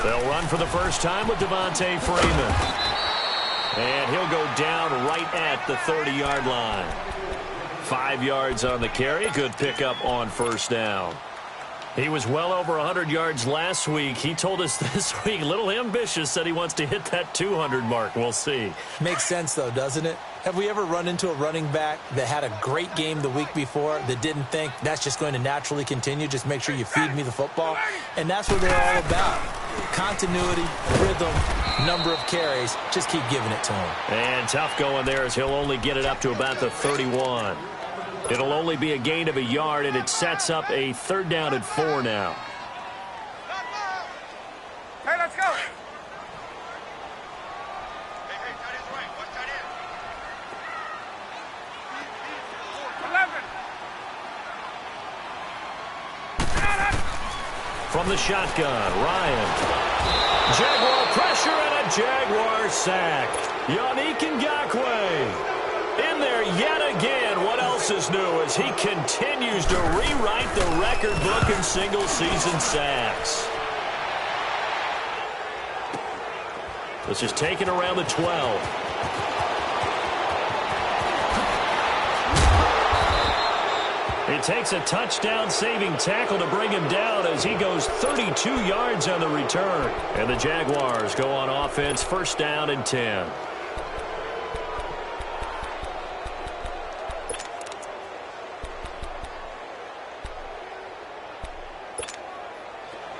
They'll run for the first time with Devontae Freeman. And he'll go down right at the 30-yard line. 5 yards on the carry. Good pickup on first down. He was well over 100 yards last week. He told us this week, a little ambitious, said he wants to hit that 200 mark. We'll see. Makes sense, though, doesn't it? Have we ever run into a running back that had a great game the week before that didn't think that's just going to naturally continue? Just make sure you feed me the football. And that's what they're all about. Continuity, rhythm, number of carries. Just keep giving it to him. And tough going there as he'll only get it up to about the 31. It'll only be a gain of a yard, and it sets up a 3rd down and 4 now. Hey, let's go. From the shotgun, Ryan. Jaguar pressure and a Jaguar sack. Yannick Ngakoue in there yet again. What else is new as he continues to rewrite the record book in single-season sacks. This is taken around the 12. It takes a touchdown-saving tackle to bring him down as he goes 32 yards on the return. And the Jaguars go on offense, 1st down and 10.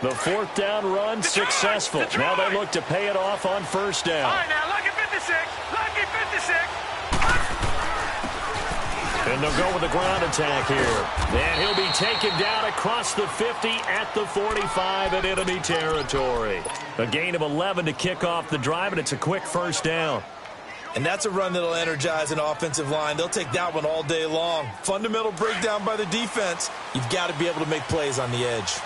The 4th down run successful. Now they look to pay it off on 1st down. All right, now, lucky 56. Lucky 56. And they'll go with the ground attack here. And he'll be taken down across the 50 at the 45 in enemy territory. A gain of 11 to kick off the drive, and it's a quick 1st down. And that's a run that'll energize an offensive line. They'll take that one all day long. Fundamental breakdown by the defense. You've got to be able to make plays on the edge.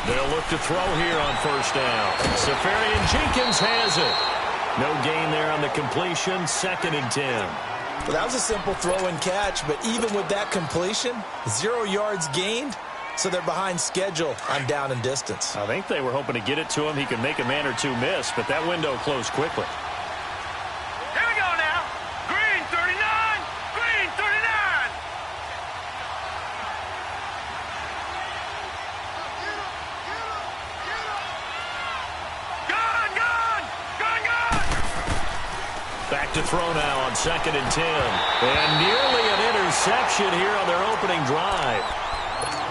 They'll look to throw here on 1st down. Safarian Jenkins has it. No gain there on the completion. 2nd and 10. Well, that was a simple throw and catch, but even with that completion, 0 yards gained, so they're behind schedule on down and distance. I think they were hoping to get it to him. He could make a man or two miss, but that window closed quickly. Here we go now. Green 39. Green 39. Back to throw now on 2nd and 10. And nearly an interception here on their opening drive.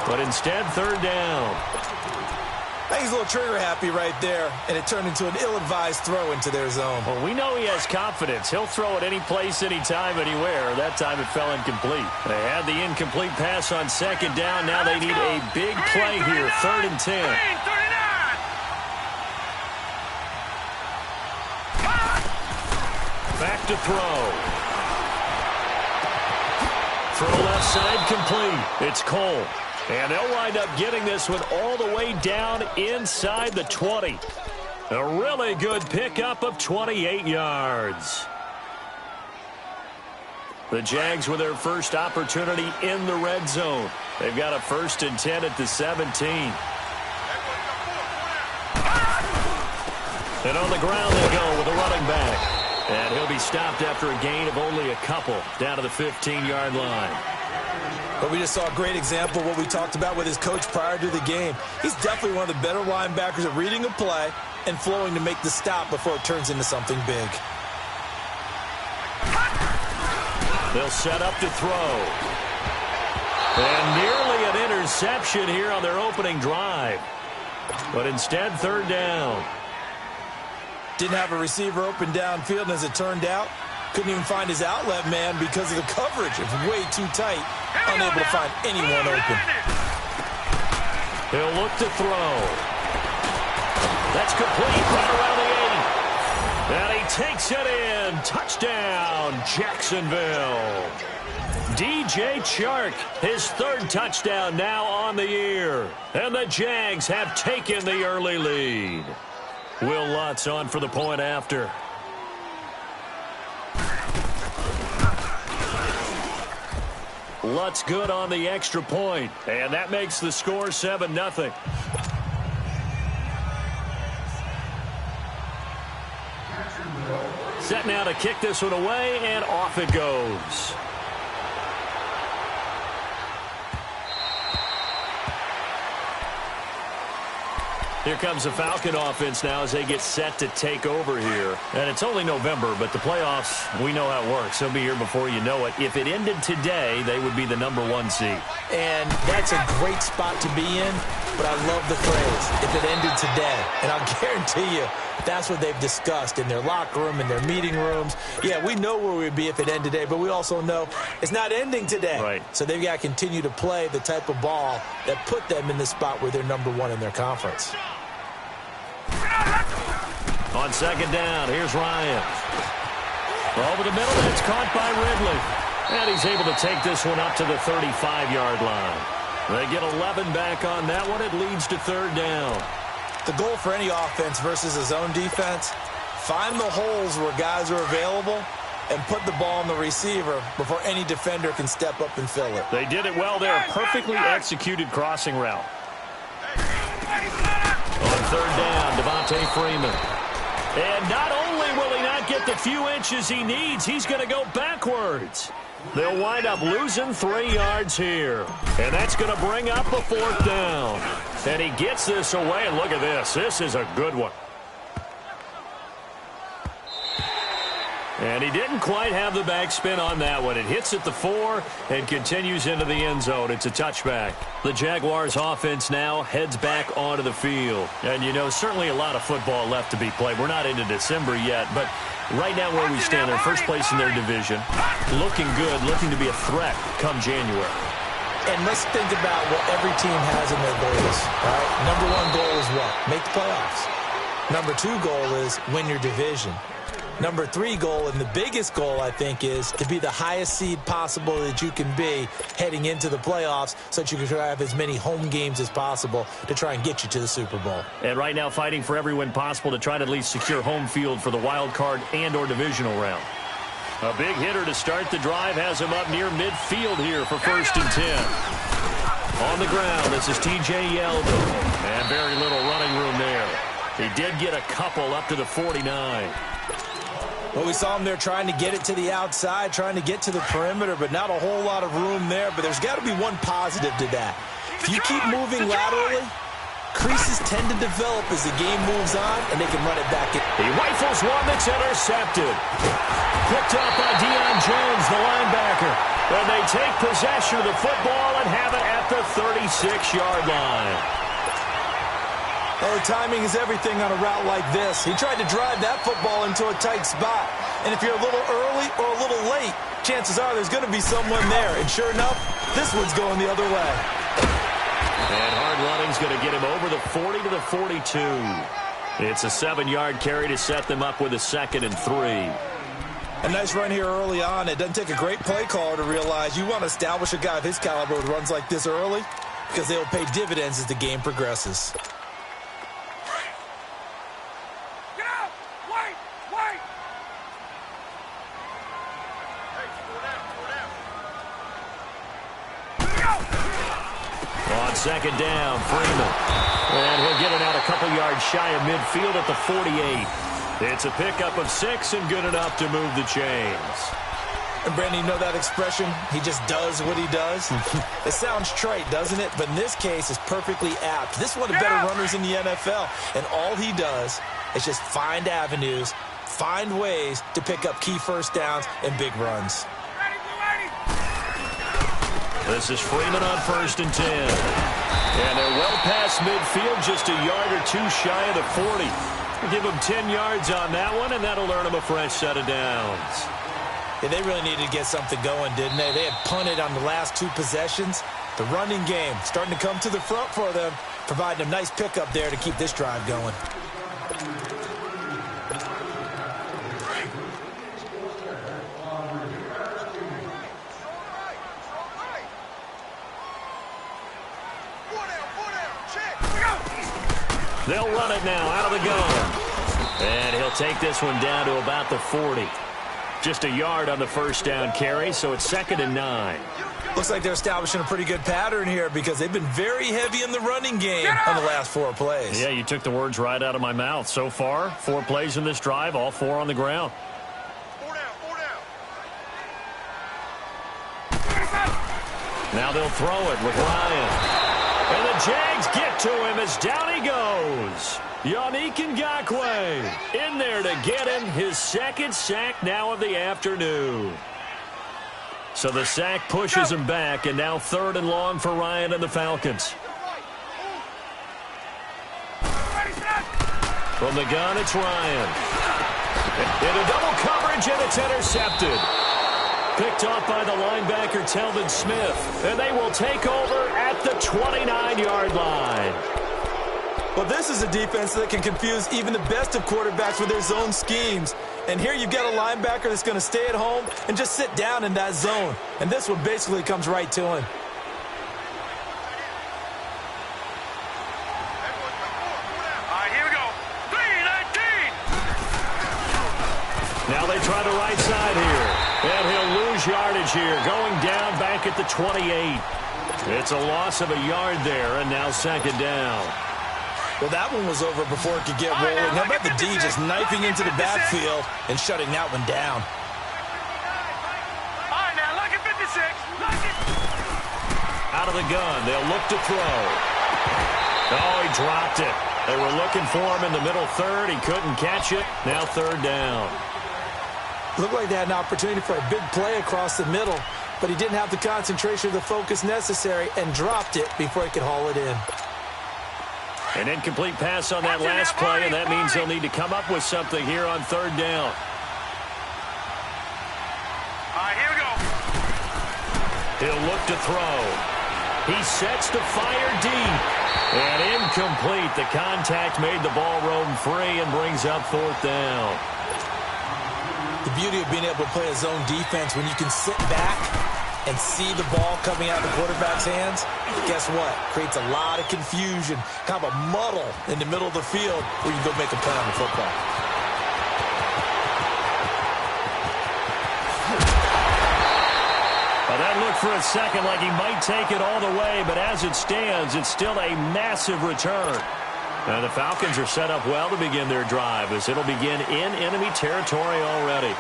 But instead, 3rd down. I think he's a little trigger happy right there, and it turned into an ill-advised throw into their zone. Well, we know he has confidence. He'll throw it any place, anytime, anywhere. That time it fell incomplete. They had the incomplete pass on 2nd down. Now they need a big play here, 3rd and 10. Back to throw. Throw left side complete. It's Cole. And they'll wind up getting this one all the way down inside the 20. A really good pickup of 28 yards. The Jags with their first opportunity in the red zone. They've got a 1st and 10 at the 17. And on the ground they go with a running back. And he'll be stopped after a gain of only a couple down to the 15-yard line. But we just saw a great example of what we talked about with his coach prior to the game. He's definitely one of the better linebackers at reading a play and flowing to make the stop before it turns into something big. They'll set up to throw. And nearly an interception here on their opening drive. But instead, 3rd down. Didn't have a receiver open downfield, and as it turned out, couldn't even find his outlet man because of the coverage. It was way too tight, unable to find anyone open. He'll look to throw. That's complete right around the 8. And he takes it in. Touchdown, Jacksonville. DJ Chark, his 3rd touchdown now on the year. And the Jags have taken the early lead. Will Lutz on for the point after. Lutz good on the extra point, and that makes the score 7-0. Set now to kick this one away, and off it goes. Here comes the Falcon offense now as they get set to take over here. And it's only November, but the playoffs, we know how it works. They'll be here before you know it. If it ended today, they would be the #1 seed. And that's a great spot to be in, but I love the phrase, if it ended today. And I'll guarantee you, that's what they've discussed in their locker room, in their meeting rooms. Yeah, we know where we'd be if it ended today, but we also know it's not ending today. Right. So they've got to continue to play the type of ball that put them in the spot where they're #1 in their conference. On second down, here's Ryan. Over the middle, that's caught by Ridley. And he's able to take this one up to the 35-yard line. They get 11 back on that one. It leads to third down. The goal for any offense versus a zone defense, find the holes where guys are available and put the ball on the receiver before any defender can step up and fill it. They did it well there. Perfectly executed crossing route. On third down, Devontae Freeman. And not only will he not get the few inches he needs, he's going to go backwards. They'll wind up losing 3 yards here. And that's going to bring up a fourth down. And he gets this away. And look at this. This is a good one. And he didn't quite have the backspin on that one. It hits at the 4 and continues into the end zone. It's a touchback. The Jaguars offense now heads back onto the field. And, you know, certainly a lot of football left to be played. We're not into December yet, but right now where we stand, they're first place in their division. Looking good, looking to be a threat come January. And let's think about what every team has in their goals. All right? #1 goal is what? Make the playoffs. #2 goal is win your division. #3 goal, and the biggest goal, I think, is to be the highest seed possible that you can be heading into the playoffs so that you can try to have as many home games as possible to try and get you to the Super Bowl. And right now fighting for every win possible to try to at least secure home field for the wild card and or divisional round. A big hitter to start the drive has him up near midfield here for 1st and 10. On the ground, this is T.J. Yeldon. And very little running room there. He did get a couple up to the 49. Well, we saw him there trying to get it to the outside, trying to get to the perimeter, but not a whole lot of room there. But there's got to be one positive to that. If you keep moving laterally, creases tend to develop as the game moves on, and they can run it back in. He rifles one that's intercepted. Picked up by Deion Jones, the linebacker. And they take possession of the football and have it at the 36-yard line. Well, the timing is everything on a route like this. He tried to drive that football into a tight spot. And if you're a little early or a little late, chances are there's going to be someone there. And sure enough, this one's going the other way. And hard running's going to get him over the 40 to the 42. It's a 7-yard carry to set them up with a 2nd and 3. A nice run here early on. It doesn't take a great play caller to realize you want to establish a guy of his caliber with runs like this early because they will pay dividends as the game progresses. On second down, Freeman. And he'll get it out a couple yards shy of midfield at the 48. It's a pickup of 6 and good enough to move the chains. And, Brandon, you know that expression? He just does what he does? It sounds trite, doesn't it? But in this case, it's perfectly apt. This is one of the better runners in the NFL. And all he does is just find avenues, find ways to pick up key first downs and big runs. This is Freeman on 1st and 10. And they're well past midfield, just a yard or 2 shy of the 40. We'll give them 10 yards on that one, and that'll earn them a fresh set of downs. Yeah, they really needed to get something going, didn't they? They had punted on the last 2 possessions. The running game starting to come to the front for them, providing a nice pickup there to keep this drive going. They'll run it now out of the gun. And he'll take this one down to about the 40. Just a yard on the first down carry, so it's 2nd and 9. Looks like they're establishing a pretty good pattern here because they've been very heavy in the running game on the last 4 plays. Yeah, you took the words right out of my mouth. So far, 4 plays in this drive, all 4 on the ground. 4 down. Now they'll throw it with Ryan. And the Jags get to him as down he goes. Yannick Ngakoue in there to get him his 2nd sack now of the afternoon. So the sack pushes him back, and now 3rd and long for Ryan and the Falcons. From the gun, it's Ryan. Into double coverage, and it's intercepted. Picked off by the linebacker, Telvin Smith. And they will take over at the 29-yard line. Well, this is a defense that can confuse even the best of quarterbacks with their zone schemes. And here you've got a linebacker that's going to stay at home and just sit down in that zone. And this one basically comes right to him. All right, here we go. 3-19. Now they try the right side here. And he'll lose yardage here, going down back at the 28. It's a loss of a yard there, and now 2nd down. Well, that one was over before it could get rolling. How about the D just knifing into the backfield and shutting that one down? All right, now look at 56. Look at. Out of the gun, they'll look to throw. Oh, he dropped it. They were looking for him in the middle third. He couldn't catch it. Now 3rd down. Looked like they had an opportunity for a big play across the middle, but he didn't have the concentration or the focus necessary and dropped it before he could haul it in. An incomplete pass on that last play, and that means they'll need to come up with something here on 3rd down. All right, here we go. He'll look to throw. He sets to fire deep. And incomplete. The contact made the ball roam free and brings up 4th down. The beauty of being able to play a zone defense when you can sit back and see the ball coming out of the quarterback's hands, guess what? Creates a lot of confusion, kind of a muddle in the middle of the field where you go make a play on the football. Well, that looked for a second like he might take it all the way, but as it stands, it's still a massive return. Now the Falcons are set up well to begin their drive as it'll begin in enemy territory already.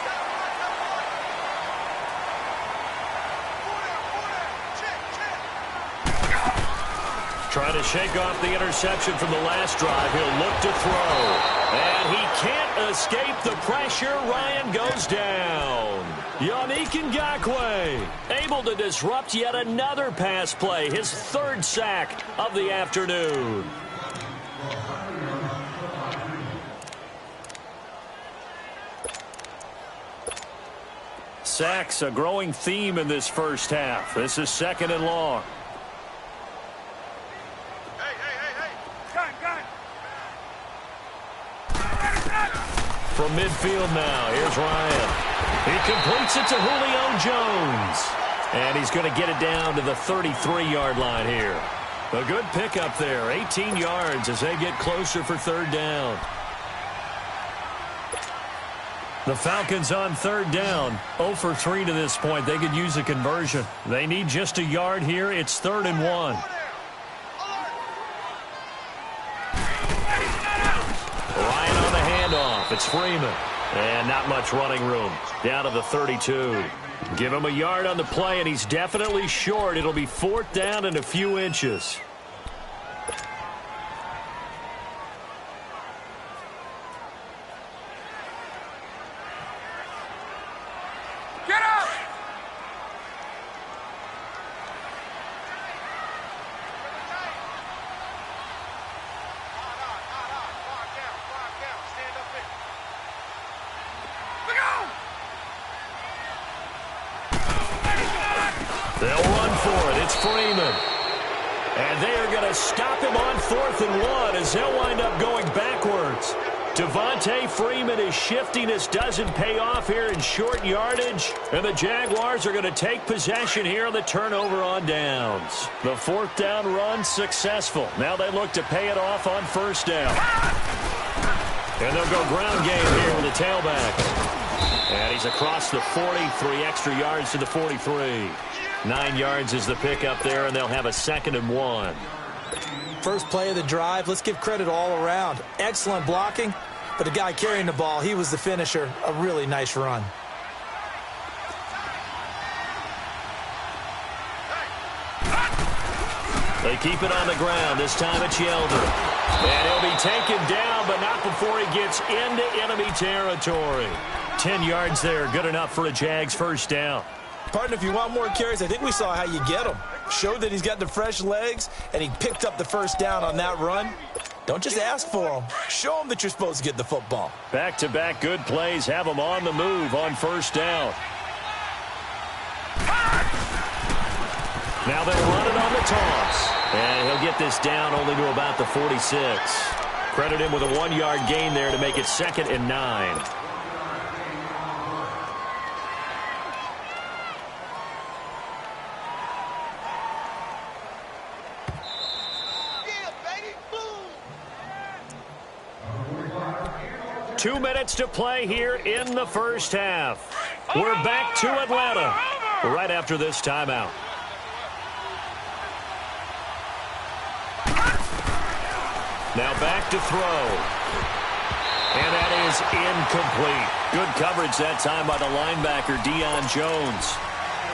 Trying to shake off the interception from the last drive. He'll look to throw. And he can't escape the pressure. Ryan goes down. Yannick Ngakoue able to disrupt yet another pass play. His 3rd sack of the afternoon. Sacks, a growing theme in this first half. This is 2nd and long. From midfield now, here's Ryan. He completes it to Julio Jones. And he's going to get it down to the 33-yard line here. A good pickup there, 18 yards as they get closer for 3rd down. The Falcons on 3rd down, 0 for 3 to this point. They could use a conversion. They need just a yard here. It's 3rd and 1. Ryan on the handoff. It's Freeman. And not much running room. Down to the 32. Give him a yard on the play, and he's definitely short. It'll be 4th down and a few inches. Get up! They'll run for it. It's Freeman. And they are going to stop him on 4th and 1 as they'll wind up going backwards. Devontae Freeman is shifting. This doesn't pay off here in short yardage. And the Jaguars are going to take possession here on the turnover on downs. The 4th down run successful. Now they look to pay it off on 1st down. And they'll go ground game here with a tailback. And he's across the 43 extra yards to the 43. 9 yards is the pickup there, and they'll have a 2nd and 1. First play of the drive, let's give credit all around. Excellent blocking, but the guy carrying the ball, he was the finisher. A really nice run. They keep it on the ground. This time it's Yeldon. And he'll be taken down, but not before he gets into enemy territory. 10 yards there, good enough for a Jags first down. Partner, if you want more carries, I think we saw how you get him. Showed that he's got the fresh legs, and he picked up the first down on that run. Don't just ask for him. Show him that you're supposed to get the football. Back-to-back good plays have him on the move on first down. Now they'll run it on the toss. And he'll get this down only to about the 46. Credit him with a 1-yard gain there to make it 2nd and 9. Yeah, baby. Boom. 2 minutes to play here in the first half. We're back to Atlanta right after this timeout. Now back to throw. And that is incomplete. Good coverage that time by the linebacker, Deion Jones.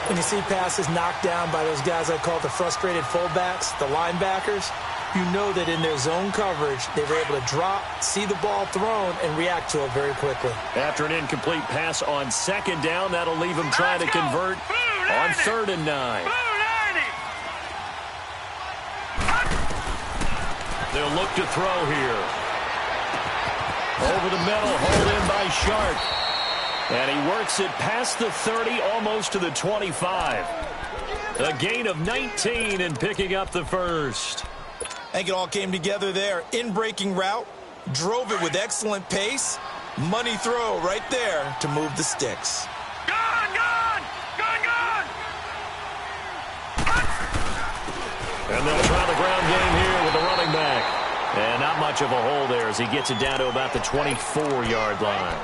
When you see passes knocked down by those guys I call the frustrated fullbacks, the linebackers, you know that in their zone coverage, they were able to drop, see the ball thrown, and react to it very quickly. After an incomplete pass on 2nd down, that'll leave them trying to convert on 3rd and 9. They'll look to throw here. Over the middle, hauled in by Sharp. And he works it past the 30, almost to the 25. A gain of 19 and picking up the first. I think it all came together there. In-breaking route, drove it with excellent pace. Money throw right there to move the sticks. Gone, gone, gone, gone. And they'll try the ground game here with the running back. And not much of a hole there as he gets it down to about the 24-yard line.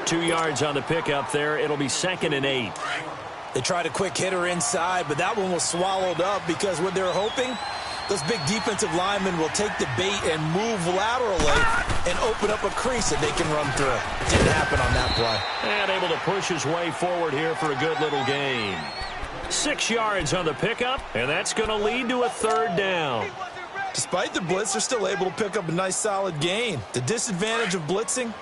2 yards on the pickup there. It'll be 2nd and 8. They tried a quick hitter inside, but that one was swallowed up because what they're hoping, those big defensive linemen will take the bait and move laterally and open up a crease that they can run through. Didn't happen on that play. And able to push his way forward here for a good little gain. 6 yards on the pickup, and that's going to lead to a 3rd down. Despite the blitz, they're still able to pick up a nice solid gain. The disadvantage of blitzing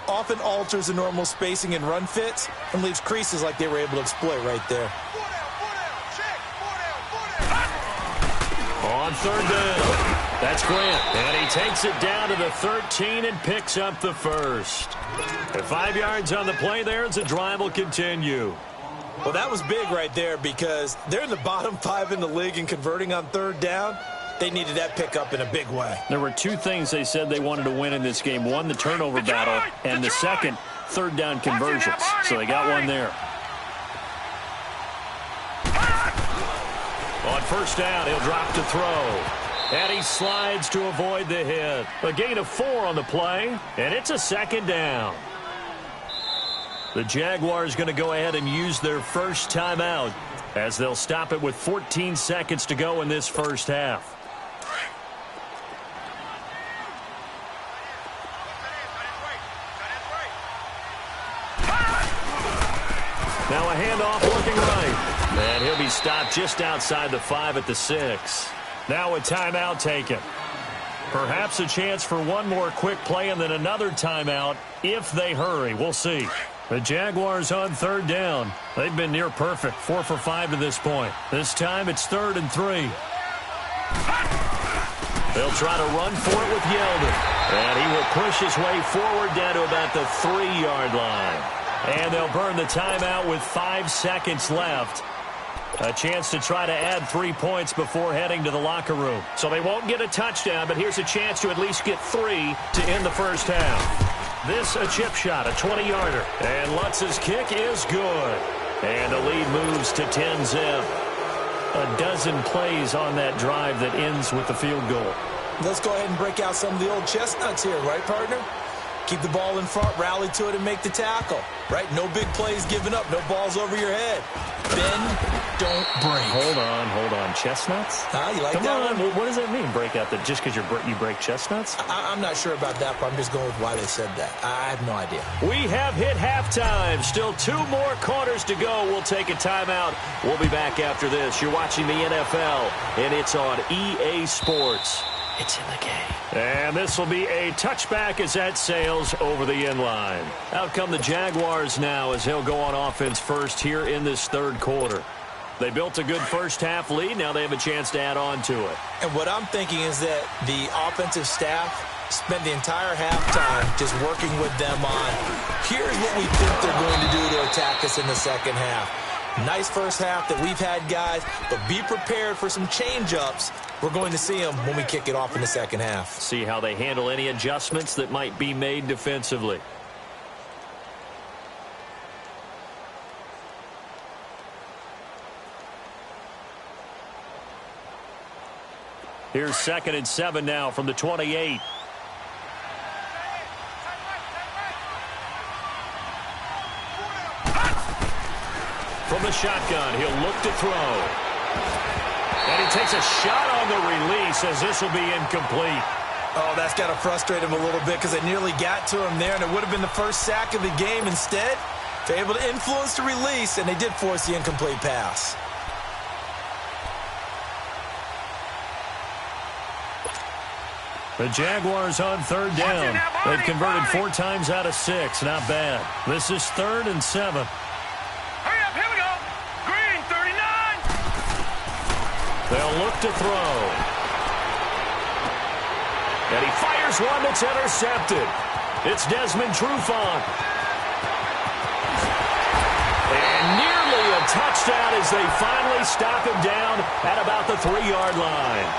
often alters the normal spacing and run fits and leaves creases like they were able to exploit right there. On 3rd down, that's Grant. And he takes it down to the 13 and picks up the first. And 5 yards on the play there as the drive will continue. Well, that was big right there because they're in the bottom 5 in the league and converting on 3rd down. They needed that pickup in a big way. There were 2 things they said they wanted to win in this game. One, the turnover battle, and the second, 3rd down conversions. So they got one there. On 1st down, he'll drop to throw. And he slides to avoid the hit. A gain of 4 on the play, and it's a 2nd down. The Jaguars going to go ahead and use their first timeout as they'll stop it with 14 seconds to go in this first half. Now a handoff working right. And he'll be stopped just outside the 5 at the 6. Now a timeout taken. Perhaps a chance for one more quick play and then another timeout if they hurry. We'll see. The Jaguars on 3rd down. They've been near perfect, 4 for 5 to this point. This time it's 3rd and 3. They'll try to run for it with Yeldon. And he will push his way forward down to about the 3-yard line. And they'll burn the timeout with 5 seconds left. A chance to try to add 3 points before heading to the locker room. So they won't get a touchdown, but here's a chance to at least get 3 to end the first half. This a chip shot, a 20-yarder. And Lutz's kick is good. And the lead moves to 10-zip. A dozen plays on that drive that ends with the field goal. Let's go ahead and break out some of the old chestnuts here, right, partner? Keep the ball in front, rally to it, and make the tackle. Right? No big plays given up. No balls over your head. Bend, don't break. Hold on. Chestnuts? You like Come that on. one? What does that mean, break out? That just because you break chestnuts? I'm not sure about that, but I'm just going with why they said that. I have no idea. We have hit halftime. Still 2 more quarters to go. We'll take a timeout. We'll be back after this. You're watching the NFL, and it's on EA Sports. It's in the game. And this will be a touchback as that sails over the end line. Out come the Jaguars now as they'll go on offense first here in this third quarter. They built a good first-half lead. Now they have a chance to add on to it. And what I'm thinking is that the offensive staff spent the entire halftime just working with them on, here's what we think they're going to do to attack us in the second half. Nice first half that we've had, guys, but be prepared for some change-ups. We're going to see them when we kick it off in the second half. See how they handle any adjustments that might be made defensively. Here's 2nd and 7 now from the 28. From the shotgun, he'll look to throw. And he takes a shot on the release as this will be incomplete. Oh, that's got to frustrate him a little bit because they nearly got to him there, and it would have been the first sack of the game. Instead, they're able to influence the release, and they did force the incomplete pass. The Jaguars on 3rd down. They've converted 4 times out of 6. Not bad. This is 3rd and 7. Hurry up, here we go. Green, 39. They'll look to throw. And he fires one that's intercepted. It's Desmond Trufant. And nearly a touchdown as they finally stop him down at about the 3-yard line.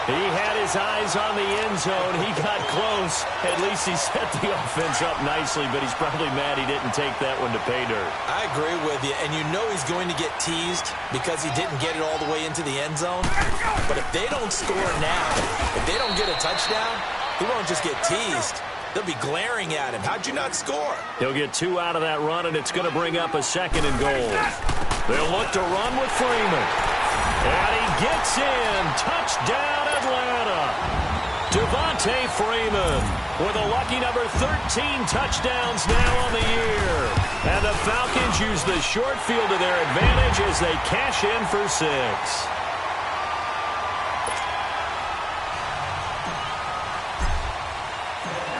He had his eyes on the end zone. He got close. At least he set the offense up nicely, but he's probably mad he didn't take that one to pay dirt. I agree with you, and you know he's going to get teased because he didn't get it all the way into the end zone. But if they don't score now, if they don't get a touchdown, he won't just get teased. They'll be glaring at him. How'd you not score? He'll get 2 out of that run, and it's going to bring up a 2nd and goal. They'll look to run with Freeman. And he gets in. Touchdown, Atlanta. Devontae Freeman with a lucky number 13 touchdowns now on the year. And the Falcons use the short field to their advantage as they cash in for 6.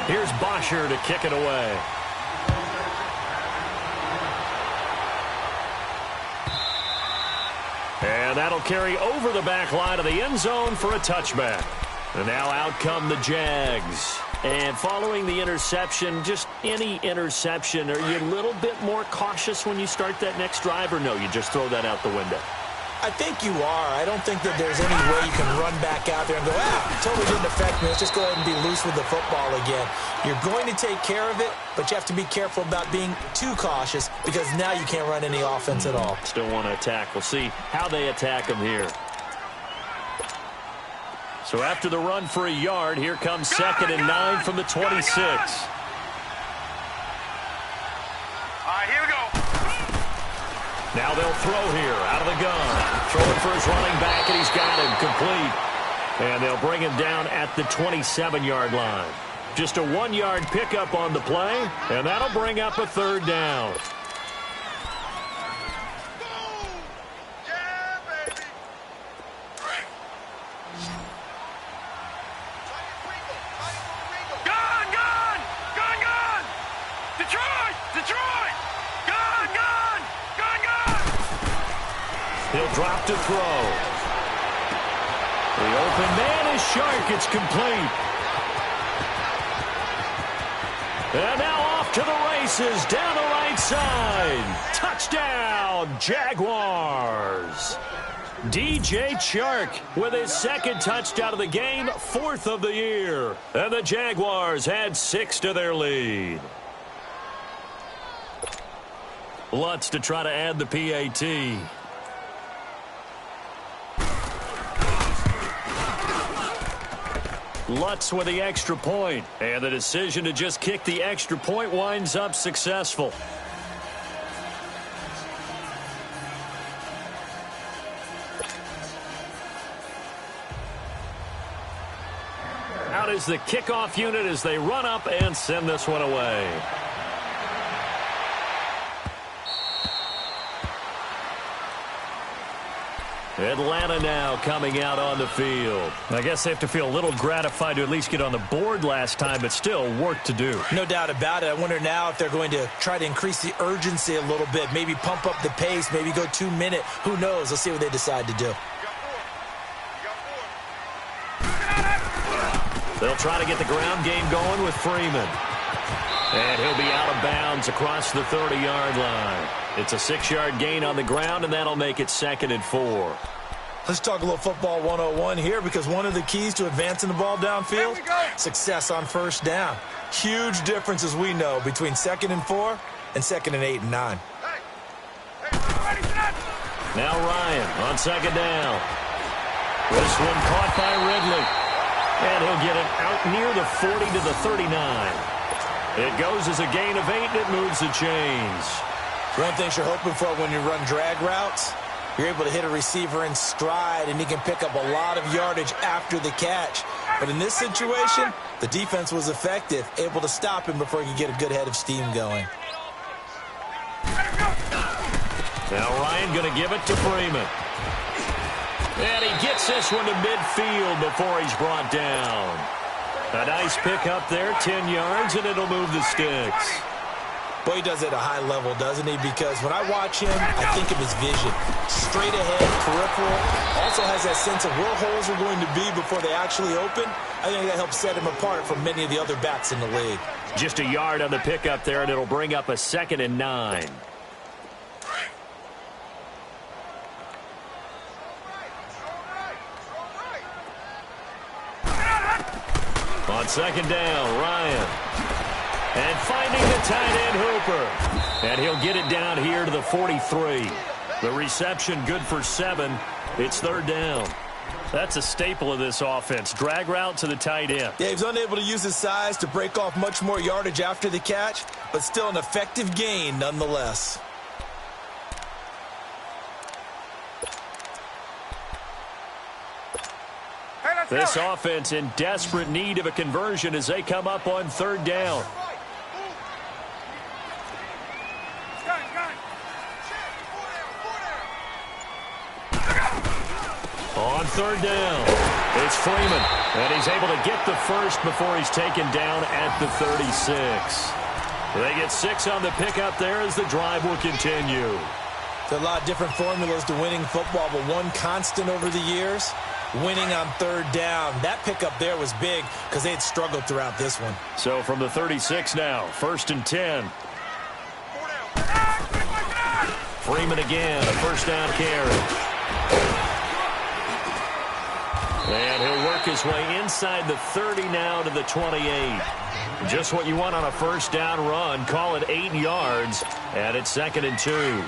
Here's Bosher to kick it away. And that'll carry over the back line of the end zone for a touchback. And now out come the Jags. And following the interception, just any interception, are you a little bit more cautious when you start that next drive, or no, you just throw that out the window? I think you are. I don't think that there's any way you can run back out there and go, totally didn't affect me. Let's just go ahead and be loose with the football again. You're going to take care of it, but you have to be careful about being too cautious because now you can't run any offense at all. Still want to attack. We'll see how they attack them here. So after the run for a yard, here comes 2nd and 9 from the 26. All right, here we go. Now they'll throw here out of the gun. Throwing for his running back, and he's got him complete. And they'll bring him down at the 27-yard line. Just a 1-yard pickup on the play, and that'll bring up a 3rd down. He'll drop to throw. The open man is Shark. It's complete. And now off to the races down the right side. Touchdown, Jaguars. DJ Chark with his 2nd touchdown of the game, 4th of the year. And the Jaguars add 6 to their lead. Lutz to try to add the PAT. Lutz with the extra point. And the decision to just kick the extra point winds up successful. Out is the kickoff unit as they run up and send this one away. Atlanta now coming out on the field. I guess they have to feel a little gratified to at least get on the board last time, but still work to do. No doubt about it. I wonder now if they're going to try to increase the urgency a little bit, maybe pump up the pace, maybe go 2 minute. Who knows? Let's see what they decide to do. They'll try to get the ground game going with Freeman. And he'll be out of bounds across the 30-yard line. It's a 6-yard gain on the ground, and that'll make it 2nd and 4. Let's talk a little football 101 here, because one of the keys to advancing the ball downfield, success on first down. Huge difference, as we know, between 2nd and 4 and 2nd and 8 and 9. Now Ryan on 2nd down. This one caught by Ridley. And he'll get it out near the 40 to the 39. It goes as a gain of 8, and it moves the chains. One of the things you're hoping for when you run drag routes, you're able to hit a receiver in stride, and he can pick up a lot of yardage after the catch. But in this situation, the defense was effective, able to stop him before he could get a good head of steam going. Now Ryan going to give it to Freeman. And he gets this one to midfield before he's brought down. A nice pick up there, 10 yards, and it'll move the sticks. Boy, he does it at a high level, doesn't he? Because when I watch him, I think of his vision. Straight ahead, peripheral. Also has that sense of where holes are going to be before they actually open. I think that helps set him apart from many of the other backs in the league. Just a yard on the pickup there, and it'll bring up a 2nd and 9. On 2nd down, Ryan. And finding the tight end, Hooper. And he'll get it down here to the 43. The reception good for 7. It's 3rd down. That's a staple of this offense. Drag route to the tight end. Yeah, he's unable to use his size to break off much more yardage after the catch, but still an effective gain nonetheless. This offense in desperate need of a conversion as they come up on 3rd down. On 3rd down, it's Freeman, and he's able to get the first before he's taken down at the 36. They get 6 on the pickup there as the drive will continue. There's a lot of different formulas to winning football, but one constant over the years, winning on 3rd down. That pickup there was big because they had struggled throughout this one. So from the 36 now, 1st and 10. Freeman again, a 1st down carry. And he'll work his way inside the 30 now to the 28. Just what you want on a 1st down run. Call it 8 yards, and it's 2nd and 2.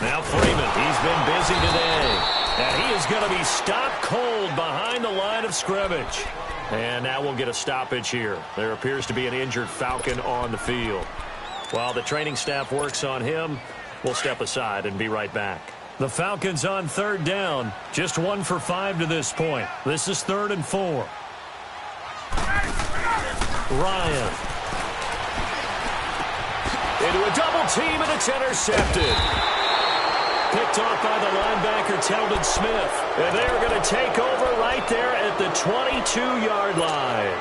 Now Freeman, he's been busy today. And he is going to be stopped cold behind the line of scrimmage. And now we'll get a stoppage here. There appears to be an injured Falcon on the field. While the training staff works on him, we'll step aside and be right back. The Falcons on 3rd down. Just 1 for 5 to this point. This is 3rd and 4. Ryan. Into a double team, and it's intercepted. Picked off by the linebacker, Telvin Smith. And they're going to take over right there at the 22-yard line.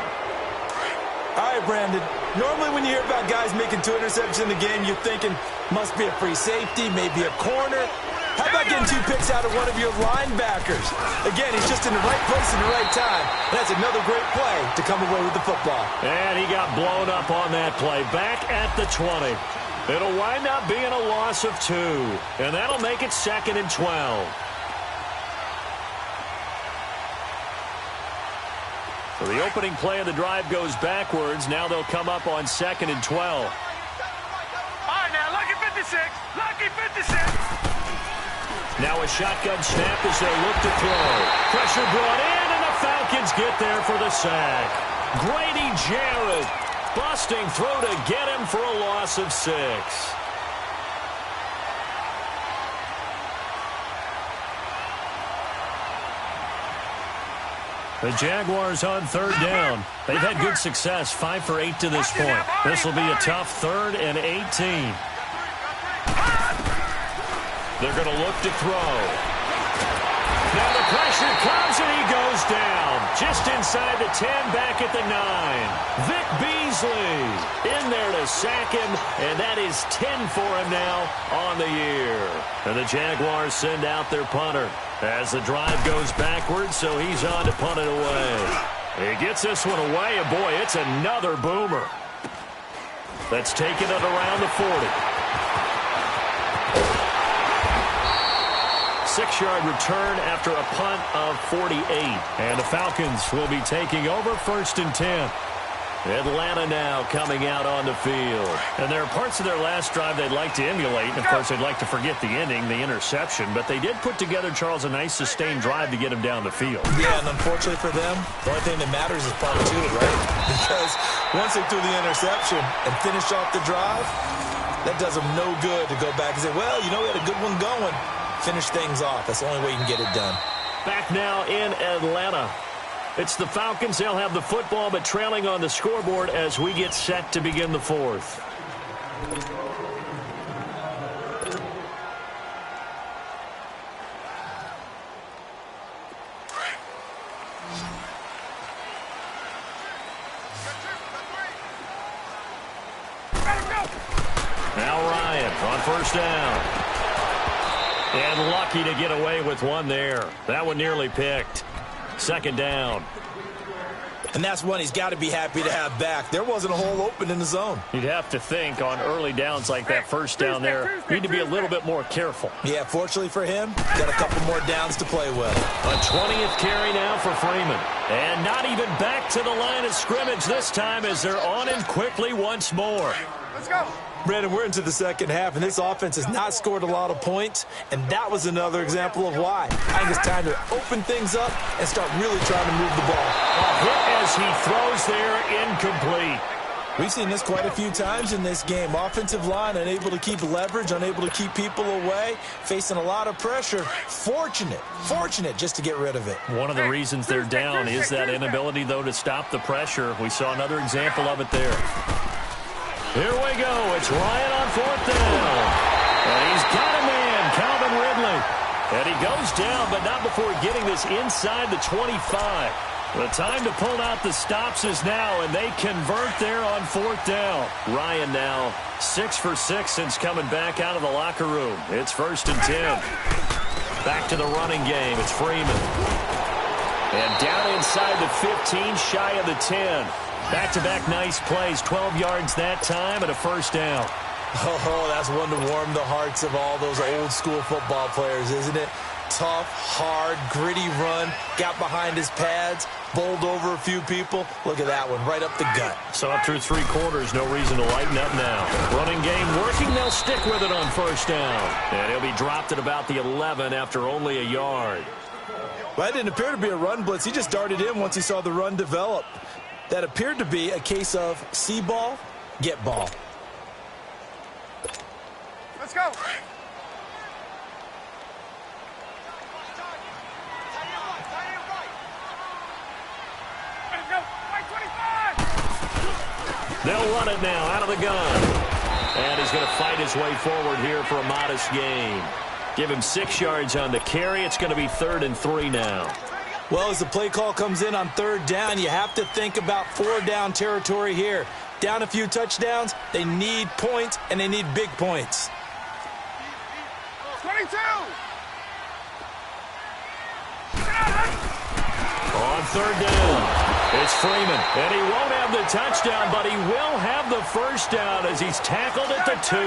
All right, Brandon. Normally when you hear about guys making 2 interceptions in the game, you're thinking must be a free safety, maybe a corner. How about getting 2 picks out of one of your linebackers? Again, he's just in the right place at the right time. And that's another great play to come away with the football. And he got blown up on that play. Back at the 20. It'll wind up being a loss of 2. And that'll make it 2nd and 12. So the opening play of the drive goes backwards. Now they'll come up on 2nd and 12. All right, now look at 50. 56. Lucky 56. Now a shotgun snap as they look to throw. Pressure brought in, and the Falcons get there for the sack. Grady Jarrett busting through to get him for a loss of 6. The Jaguars on third down. They've had good success, 5 for 8 to this point. This will be a tough 3rd and 18. They're going to look to throw. Now the pressure comes, and he goes down. Just inside the 10, back at the 9. Vic Beasley in there to sack him, and that is 10 for him now on the year. And the Jaguars send out their punter as the drive goes backwards, so he's on to punt it away. He gets this one away, and boy, it's another boomer. That's taken it around the 40. 6-yard return after a punt of 48. And the Falcons will be taking over 1st and 10. Atlanta now coming out on the field. And there are parts of their last drive they'd like to emulate. And, of course, they'd like to forget the ending, the interception. But they did put together, Charles, a nice sustained drive to get him down the field. Yeah, and unfortunately for them, the only thing that matters is part 2, right? Because once they threw the interception and finished off the drive, that does them no good to go back and say, well, you know, we had a good one going. Finish things off. That's the only way you can get it done. Back now in Atlanta. It's the Falcons. They'll have the football, but trailing on the scoreboard as we get set to begin the 4th. Now Ryan on 1st down. And lucky to get away with one there. That one nearly picked. 2nd down. And that's one he's got to be happy to have back. There wasn't a hole open in the zone. You'd have to think on early downs like that 1st down there, you need to be a little bit more careful. Yeah, fortunately for him, got a couple more downs to play with. A 20th carry now for Freeman. And not even back to the line of scrimmage this time as they're on him quickly once more. Let's go. Brandon, we're into the second half, and this offense has not scored a lot of points, and that was another example of why. I think it's time to open things up and start really trying to move the ball. A hit as he throws there, incomplete. We've seen this quite a few times in this game. Offensive line unable to keep leverage, unable to keep people away, facing a lot of pressure. Fortunate just to get rid of it. One of the reasons they're down is that inability, though, to stop the pressure. We saw another example of it there. Here we go. It's Ryan on 4th down. And he's got a man, Calvin Ridley. And he goes down, but not before getting this inside the 25. The time to pull out the stops is now, and they convert there on 4th down. Ryan now 6 for 6 since coming back out of the locker room. It's 1st and 10. Back to the running game. It's Freeman. And down inside the 15, shy of the 10. Back-to-back nice plays, 12 yards that time and a 1st down. Oh, that's one to warm the hearts of all those old-school football players, isn't it? Tough, hard, gritty run, got behind his pads, bowled over a few people. Look at that one, right up the gut. So up through 3 quarters, no reason to lighten up now. Running game working, they'll stick with it on 1st down. And he'll be dropped at about the 11 after only a yard. Well, that didn't appear to be a run blitz. He just darted in once he saw the run develop. That appeared to be a case of see ball, get ball. Let's go. They'll run it now out of the gun. And he's going to fight his way forward here for a modest gain. Give him 6 yards on the carry. It's going to be 3rd and 3 now. Well, as the play call comes in on 3rd down, you have to think about 4-down territory here. Down a few touchdowns, they need points, and they need big points. 22. On 3rd down, it's Freeman. And he won't have the touchdown, but he will have the 1st down as he's tackled at the 2.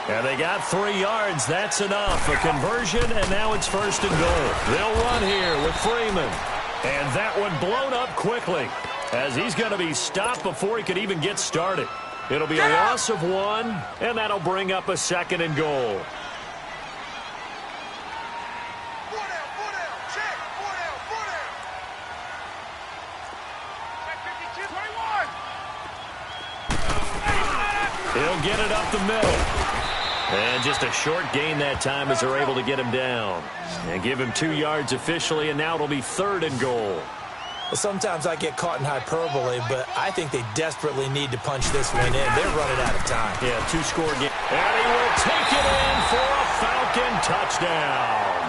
And they got 3 yards. That's enough. A conversion, and now it's 1st and goal. They'll run here with Freeman. And that one blown up quickly as he's going to be stopped before he could even get started. It'll be a loss of 1, and that'll bring up a 2nd and goal. He'll get it up the middle. And just a short gain that time as they're able to get him down. And give him 2 yards officially, and now it'll be 3rd and goal. Sometimes I get caught in hyperbole, but I think they desperately need to punch this one in. They're running out of time. Yeah, 2-score game. And he will take it in for a Falcon touchdown.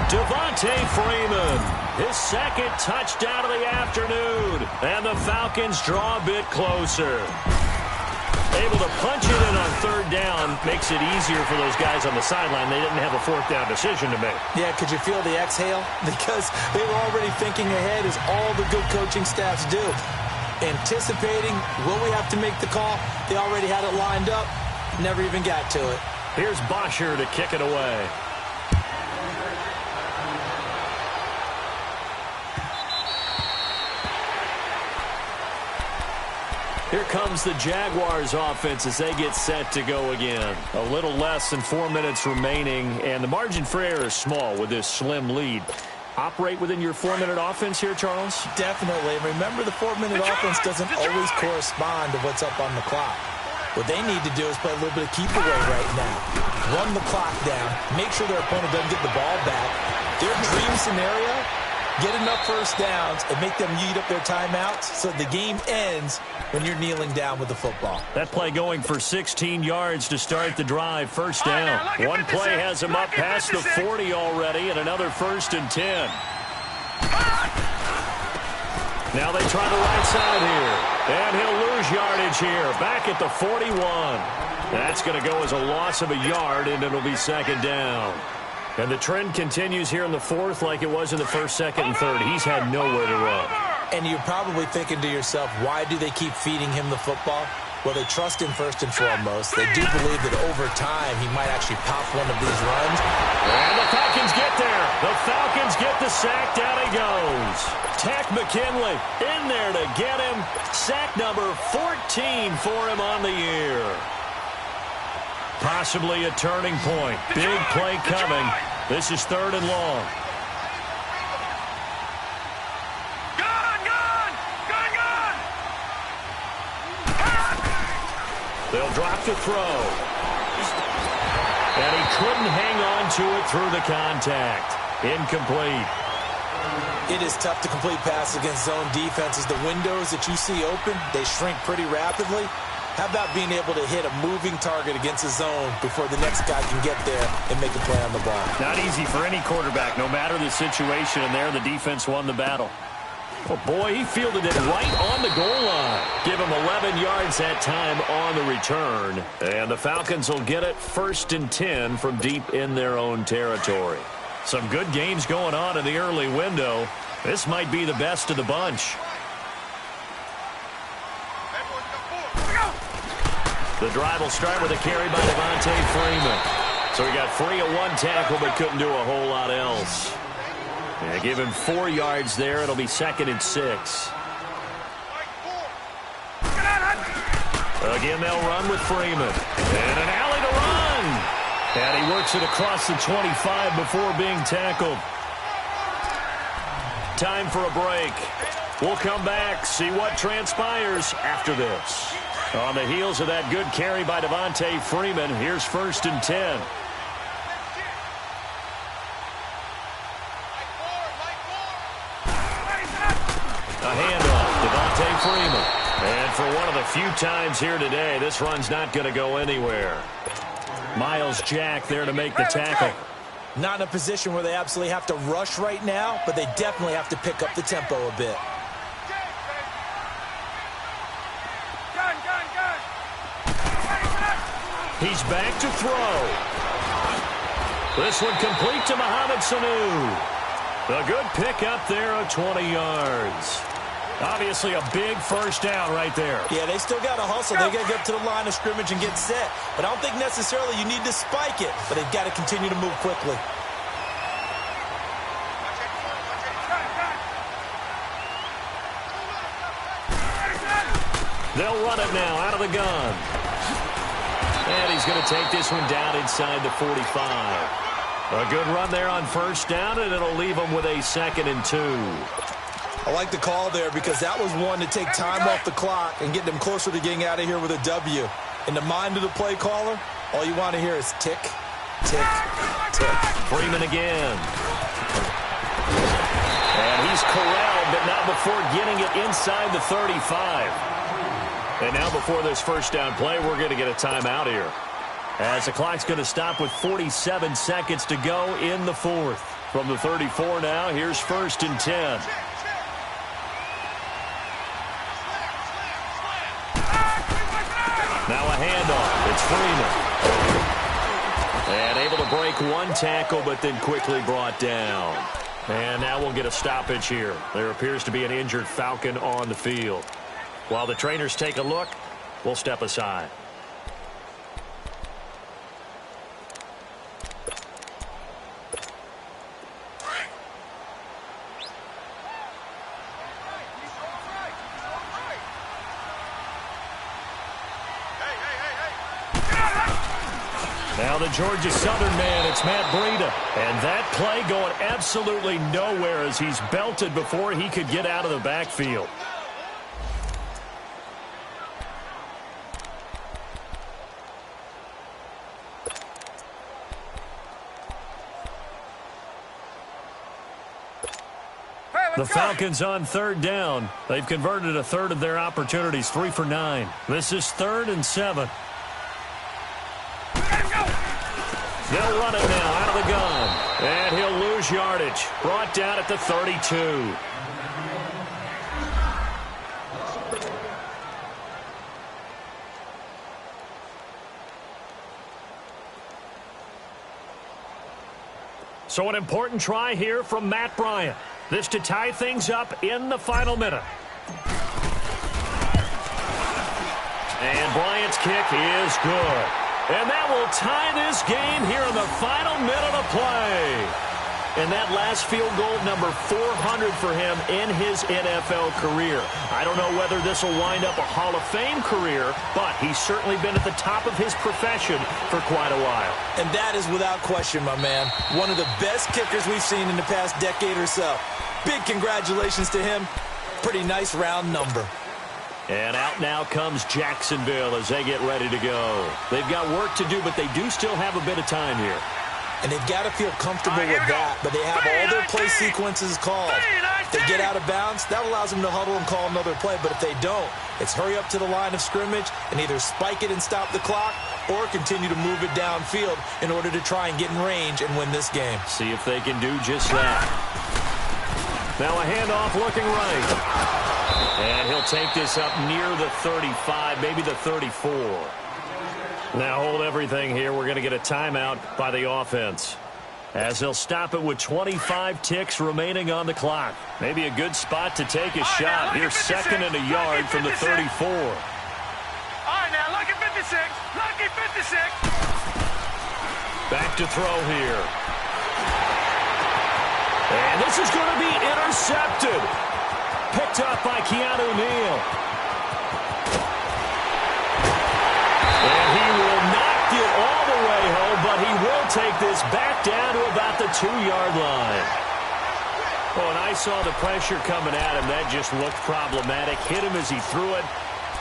Devontae Freeman, his 2nd touchdown of the afternoon. And the Falcons draw a bit closer. Able to punch it in on 3rd down makes it easier for those guys on the sideline. They didn't have a 4th down decision to make. Yeah, could you feel the exhale? Because they were already thinking ahead, as all the good coaching staffs do. Anticipating, will we have to make the call? They already had it lined up, never even got to it. Here's Bosher to kick it away. Here comes the Jaguars offense as they get set to go again. A little less than 4 minutes remaining, and the margin for error is small with this slim lead. Operate within your 4-minute offense here, Charles? Definitely. Remember, the 4-minute offense doesn't always correspond to what's up on the clock. What they need to do is play a little bit of keep away right now. Run the clock down. Make sure their opponent doesn't get the ball back. Their dream scenario, get enough first downs and make them eat up their timeouts so the game ends when you're kneeling down with the football. That play going for 16 yards to start the drive. First down. One play has him up past the 40 already, and another 1st and 10. Now they try the right side here. And he'll lose yardage here. Back at the 41. That's going to go as a loss of a yard, and it'll be 2nd down. And the trend continues here in the 4th like it was in the 1st, 2nd, and 3rd. He's had nowhere to run. And you're probably thinking to yourself, why do they keep feeding him the football? Well, they trust him first and foremost. They do believe that over time he might actually pop one of these runs. And the Falcons get there. The Falcons get the sack. Down he goes. Tack McKinley in there to get him. Sack number 14 for him on the year. Possibly a turning point. Big play coming. This is 3rd and long. They'll drop to throw. And he couldn't hang on to it through the contact. Incomplete. It is tough to complete passes against zone defenses. The windows that you see open, they shrink pretty rapidly. How about being able to hit a moving target against a zone before the next guy can get there and make a play on the ball? Not easy for any quarterback, no matter the situation. And there, the defense won the battle. Oh, boy, he fielded it right on the goal line. Give him 11 yards that time on the return. And the Falcons will get it 1st and 10 from deep in their own territory. Some good games going on in the early window. This might be the best of the bunch. The drive will start with a carry by Devontae Freeman. So he got free of 1 tackle but couldn't do a whole lot else. Yeah, give him 4 yards there. It'll be 2nd and 6. Again, they'll run with Freeman. And an alley to run. And he works it across the 25 before being tackled. Time for a break. We'll come back, see what transpires after this. On the heels of that good carry by Devontae Freeman, here's 1st and 10. A handoff, Devontae Freeman. And for one of the few times here today, this run's not going to go anywhere. Miles Jack there to make the tackle. Not in a position where they absolutely have to rush right now, but they definitely have to pick up the tempo a bit. He's back to throw. This one complete to Mohamed Sanu. A good pickup there of 20 yards. Obviously a big first down right there. Yeah, they still got to hustle. They got to get up to the line of scrimmage and get set. But I don't think necessarily you need to spike it, but they've got to continue to move quickly. They'll run it now out of the gun. And he's going to take this one down inside the 45. A good run there on first down, and it'll leave him with a 2nd and 2. I like the call there because that was one to take time off the clock and get them closer to getting out of here with a W. In the mind of the play caller, all you want to hear is tick, tick, tick. Freeman again. And he's corralled, but not before getting it inside the 35. And now before this first down play, we're going to get a timeout here, as the clock's going to stop with 47 seconds to go in the 4th. From the 34 now, here's 1st and 10. Now a handoff. It's Freeman. And able to break one tackle, but then quickly brought down. And now we'll get a stoppage here. There appears to be an injured Falcon on the field. While the trainers take a look, we'll step aside. Now the Georgia Southern man, it's Matt Breida. And that play going absolutely nowhere as he's belted before he could get out of the backfield. The Falcons on 3rd down. They've converted a 1/3 of their opportunities, 3 for 9. This is 3rd and 7. They'll run it now out of the gun. And he'll lose yardage. Brought down at the 32. So an important try here from Matt Bryant. This to tie things up in the final minute. And Bryant's kick is good. And that will tie this game here in the final minute of play. And that last field goal, number 400 for him in his NFL career. I don't know whether this will wind up a Hall of Fame career, but he's certainly been at the top of his profession for quite a while. And that is without question, my man. One of the best kickers we've seen in the past decade or so. Big congratulations to him. Pretty nice round number. And out now comes Jacksonville as they get ready to go. They've got work to do, but they do still have a bit of time here. And they've got to feel comfortable with that, but they have all their play sequences called. If they get out of bounds, that allows them to huddle and call another play, but if they don't, it's hurry up to the line of scrimmage and either spike it and stop the clock or continue to move it downfield in order to try and get in range and win this game. See if they can do just that. Now a handoff looking right. And he'll take this up near the 35, maybe the 34. Now hold everything here. We're going to get a timeout by the offense, as they'll stop it with 25 ticks remaining on the clock. Maybe a good spot to take a shot. Here's 2nd and a yard from the 34. All right, now look at 56. Lucky 56. Back to throw here. And this is going to be intercepted. Picked up by Keanu Neal. And he will not get all the way home, but he will take this back down to about the 2-yard line. Oh, and I saw the pressure coming at him. That just looked problematic. Hit him as he threw it,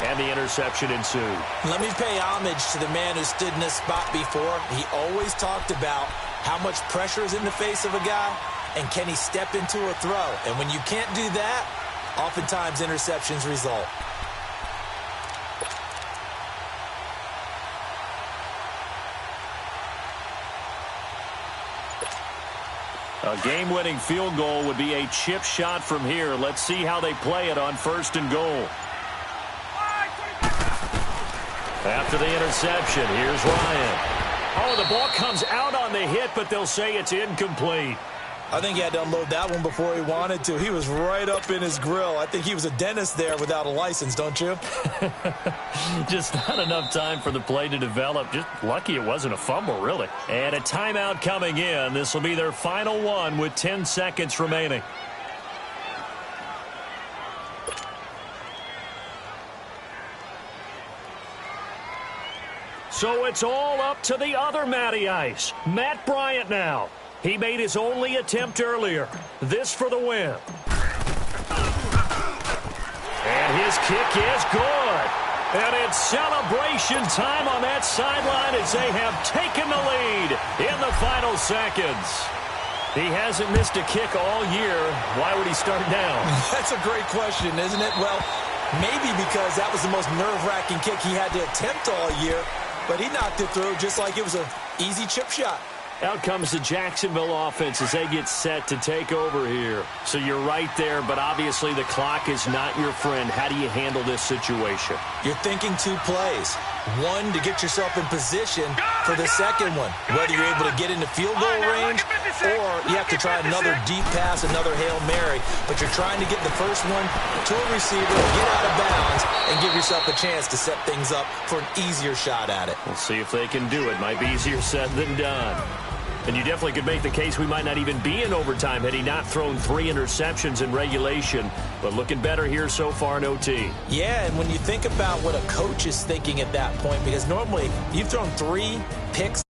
and the interception ensued. Let me pay homage to the man who stood in this spot before. He always talked about how much pressure is in the face of a guy, and can he step into a throw. And when you can't do that, oftentimes interceptions result. A game-winning field goal would be a chip shot from here. Let's see how they play it on 1st and goal. After the interception, here's Ryan. Oh, the ball comes out on the hit, but they'll say it's incomplete. I think he had to unload that one before he wanted to. He was right up in his grill. I think he was a dentist there without a license, don't you? Just not enough time for the play to develop. Just lucky it wasn't a fumble, really. And a timeout coming in. This will be their final one with 10 seconds remaining. So it's all up to the other Matty Ice, Matt Bryant now. He made his only attempt earlier. This for the win. And his kick is good. And it's celebration time on that sideline as they have taken the lead in the final seconds. He hasn't missed a kick all year. Why would he start now? That's a great question, isn't it? Well, maybe because that was the most nerve-wracking kick he had to attempt all year, but he knocked it through just like it was an easy chip shot. Out comes the Jacksonville offense as they get set to take over here. So you're right there, but obviously the clock is not your friend. How do you handle this situation? You're thinking two plays. One, to get yourself in position for the second one, whether you're able to get into field goal range or you have to try another deep pass, another Hail Mary. But you're trying to get the first one to a receiver, get out of bounds, and give yourself a chance to set things up for an easier shot at it. We'll see if they can do it. Might be easier said than done. And you definitely could make the case we might not even be in overtime had he not thrown 3 interceptions in regulation. But looking better here so far in OT. Yeah, and when you think about what a coach is thinking at that point, because normally you've thrown 3 picks